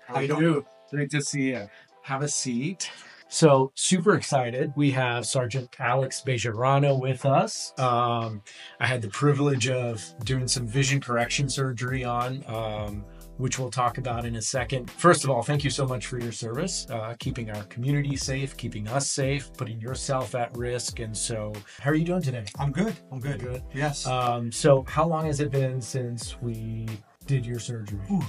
How you doing? Great to see you. Have a seat. So super excited. We have Sergeant Alex Bejarano with us. I had the privilege of doing some vision correction surgery on, which we'll talk about in a second. First of all, thank you so much for your service, keeping our community safe, keeping us safe, putting yourself at risk. And so, how are you doing today? I'm good. Good. Yes. So how long has it been since we did your surgery? Ooh,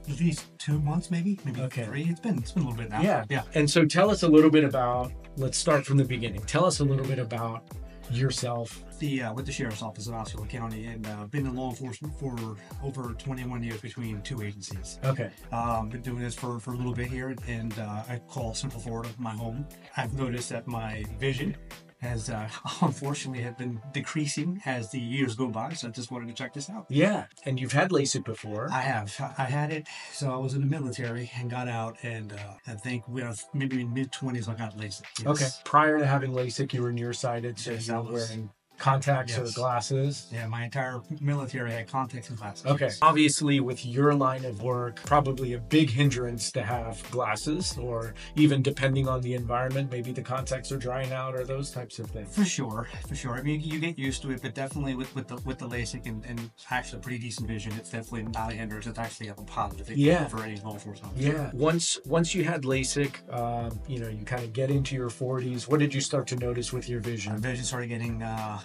at least 2 months, maybe Okay. 3. It's been a little bit now. Yeah. And so tell us a little bit about, let's start from the beginning. Tell us a little bit about yourself. With the Sheriff's Office in Osceola County, and been in law enforcement for over 21 years between 2 agencies. Okay. Been doing this for a little bit here, and I call Central Florida my home. I've noticed that my vision has unfortunately have been decreasing as the years go by, so I just wanted to check this out. Yeah. And you've had LASIK before. I have. I had it, so I was in the military and got out, and I think maybe in mid-20s I got LASIK. Yes. Okay. Prior to having LASIK, you were nearsighted, so Yes, you I were was. wearing contacts or Yes. glasses. Yeah, my entire military had contacts and glasses. Okay. Obviously, with your line of work, probably a big hindrance to have glasses, or even depending on the environment, maybe the contacts are drying out or those types of things. For sure. I mean, you get used to it, but definitely with the LASIK and actually pretty decent vision, it's definitely not a hindrance. It's actually a positive thing for any law enforcement officer. Yeah. Once you had LASIK, you kind of get into your 40s. What did you start to notice with your My vision? vision started getting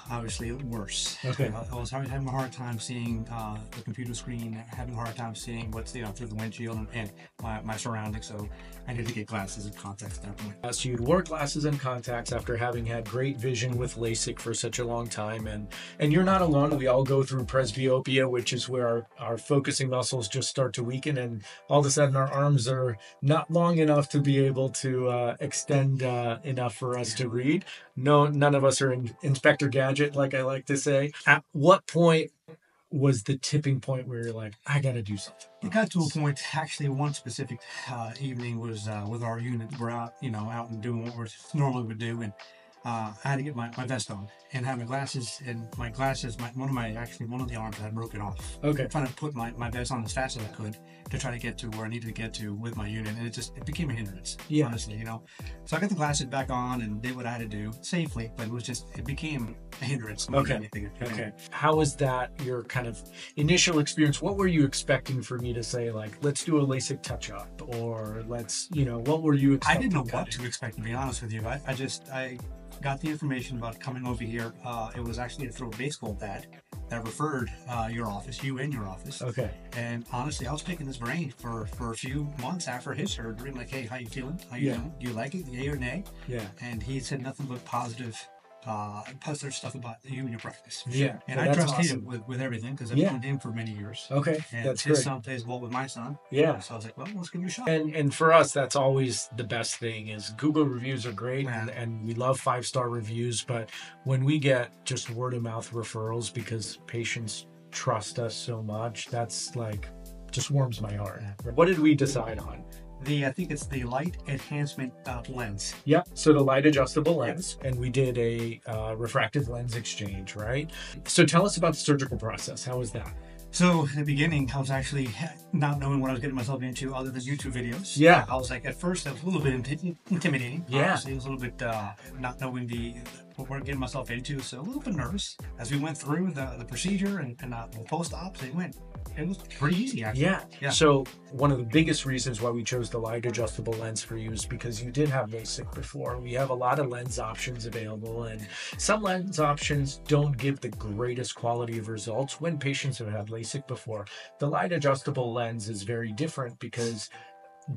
obviously worse. Okay. I was having a hard time seeing the computer screen, having a hard time seeing what's through the windshield and my surroundings. So I needed to get glasses and contacts at that point. So you'd wore glasses and contacts after having had great vision with LASIK for such a long time. And you're not alone. We all go through presbyopia, which is where our focusing muscles just start to weaken. And all of a sudden our arms are not long enough to be able to extend enough for us to read. No, none of us are Inspector Gadget, like I like to say. At what point was the tipping point where you're like, I got to do something? It got to a point, actually, one specific evening was with our unit. We're out, out and doing what we normally would do, and I had to get my vest on and have my glasses. And one of the arms had broken off. Okay. Trying to put my vest on as fast as I could to try to get to where I needed to get to with my unit, and it became a hindrance. Yeah. Honestly, So I got the glasses back on and did what I had to do safely, but it became a hindrance more than anything. Okay. How was that your kind of initial experience? What were you expecting for me to say, like, let's do a LASIK touch-up, or what were you expecting? I didn't know what to expect, to be honest with you. I got the information about coming over here. It was actually a throw baseball bat that referred you and your office. Okay. And honestly, I was picking his brain for a few months after his surgery. I'm like, hey, how you feeling? How you doing? Do you like it? Yay or nay? Yeah. And he said nothing but positive stuff about you and your practice. Yeah. And Well, I that's trusted awesome. him with everything because I've known him for many years. Okay. And That's his great. son plays ball with my son. Yeah. So I was like, well, let's give it a shot. And for us, that's always the best thing is Google reviews are great, Yeah. and we love 5-star reviews. But when we get just word of mouth referrals because patients trust us so much, that's like just warms my heart. Yeah. What did we decide on? I think it's the light enhancement lens. Yeah, so the light adjustable lens, and we did a refractive lens exchange, right? So tell us about the surgical process. How was that? So in the beginning, I was actually not knowing what I was getting myself into other than YouTube videos. Yeah. I was like, at first, it was a little bit intimidating. Yeah. Honestly, it was a little bit not knowing what we're getting myself into. So a little bit nervous. As we went through the procedure and the post-op, it was pretty easy, actually. Yeah. So one of the biggest reasons why we chose the light adjustable lens for you is because you did have LASIK before. We have a lot of lens options available, and some lens options don't give the greatest quality of results when patients have had LASIK before. The light adjustable lens is very different because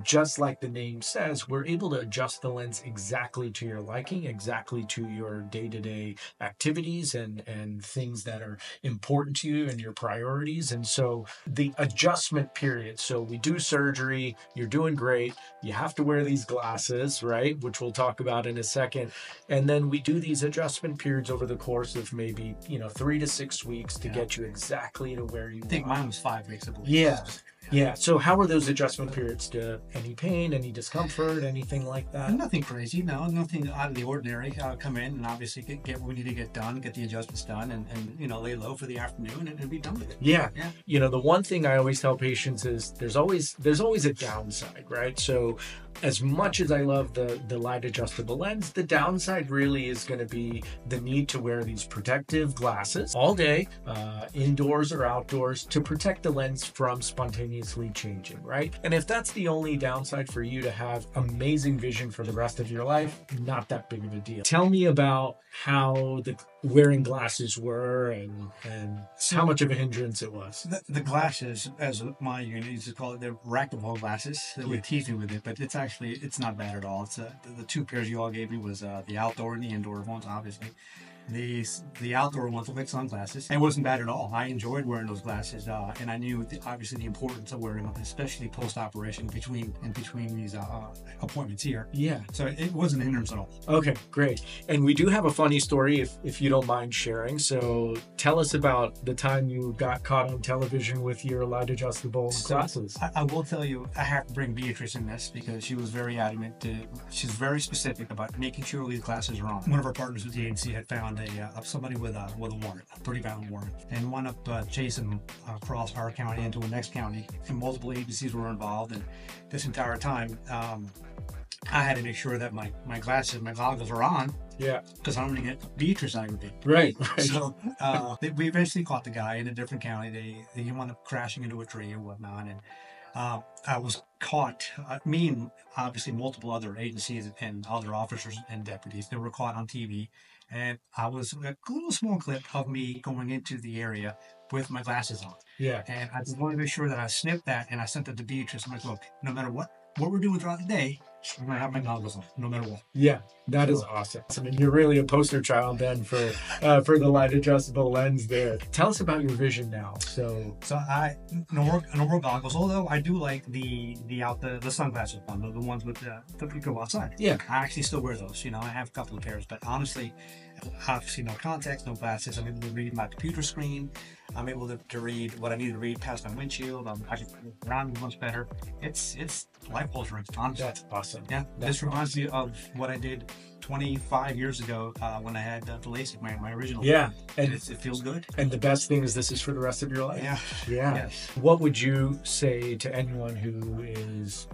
just like the name says, we're able to adjust the lens exactly to your liking, exactly to your day-to-day activities and things that are important to you and your priorities. And so the adjustment period, so we do surgery, you're doing great, you have to wear these glasses, right? Which we'll talk about in a second. And then we do these adjustment periods over the course of maybe, 3 to 6 weeks to get you exactly to where you I think want. mine was 5 weeks, I believe. Yeah. Yeah. So how are those adjustment periods? Any pain, any discomfort, anything like that? Nothing crazy, no, nothing out of the ordinary. Come in and obviously get what we need to get done, get the adjustments done, and lay low for the afternoon and be done with it. Yeah. Yeah. You know, the one thing I always tell patients is there's always a downside, right? So as much as I love the light adjustable lens, the downside really is going to be the need to wear these protective glasses all day, indoors or outdoors, to protect the lens from spontaneously changing, right? And if that's the only downside for you to have amazing vision for the rest of your life, not that big of a deal. Tell me about how the wearing glasses were and how much of a hindrance it was. The glasses, as my unit used to call it, they're rackable glasses. They would tease me with it, but it's not bad at all. It's the two pairs you all gave me was the outdoor and the indoor ones, obviously. The outdoor ones were like sunglasses. It wasn't bad at all. I enjoyed wearing those glasses, and I knew obviously the importance of wearing them, especially post-operation between these appointments here. Yeah. So it wasn't a hindrance at all. Okay, great. And we do have a funny story if you don't mind sharing. So tell us about the time you got caught on television with your light adjustable glasses. I will tell you, I have to bring Beatrice in this because she was very adamant. She's very specific about making sure these glasses are on. One of our partners with the agency had found somebody with a warrant, a pretty valid warrant, and wound up chasing across our county into the next county, and multiple agencies were involved. And this entire time, I had to make sure that my glasses, my goggles are on. Yeah. Because I'm going to get Beatrice aggravated. Right. So we eventually caught the guy in a different county. They wound up crashing into a tree and whatnot. And I was caught, me and obviously multiple other agencies and other officers and deputies, they were caught on TV. And I was a little small clip of me going into the area with my glasses on. Yeah. And I just wanted to make sure that I snipped that and I sent it to Beatrice. I'm like, look, no matter what we're doing throughout the day, I'm going to have my goggles on, no matter what. Yeah, that is awesome. I mean, you're really a poster child then for the light adjustable lens there. Tell us about your vision now. So I no more goggles, although I do like the sunglasses one, the ones with that you go outside. Yeah. I actually still wear those. I have a couple of pairs, but honestly, obviously no contacts, no glasses. I'm able to read my computer screen. I'm able to read what I need to read past my windshield. I can look around much better. It's life altering, honestly. That's awesome. Yeah, this reminds me of what I did 25 years ago when I had the LASIK, my original. Yeah, and it feels good. And the best thing is this is for the rest of your life. Yeah. Yeah. Yes. What would you say to anyone who is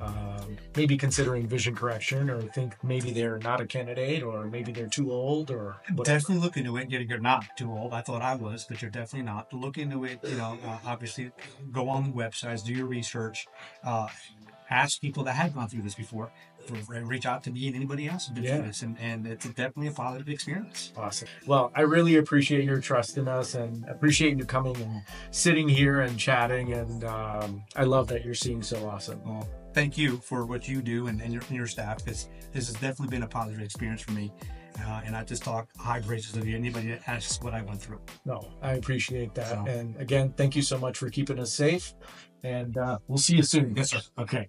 maybe considering vision correction, or think maybe they're not a candidate, or maybe they're too old, or whatever? Definitely look into it. You're not too old. I thought I was, but you're definitely not. Look into it. Obviously, go on the websites, do your research. Ask people that have gone through this before. Reach out to me and anybody else who's been through this, and it's definitely a positive experience. Awesome. Well, I really appreciate your trust in us, and appreciate you coming and sitting here and chatting, and I love that you're seeing so awesome. Well, thank you for what you do and your staff, because this has definitely been a positive experience for me. And I just talk high praises of you. Anybody that asks what I went through. No, I appreciate that. So. And again, thank you so much for keeping us safe. And we'll see you soon. Yes, sir. Okay.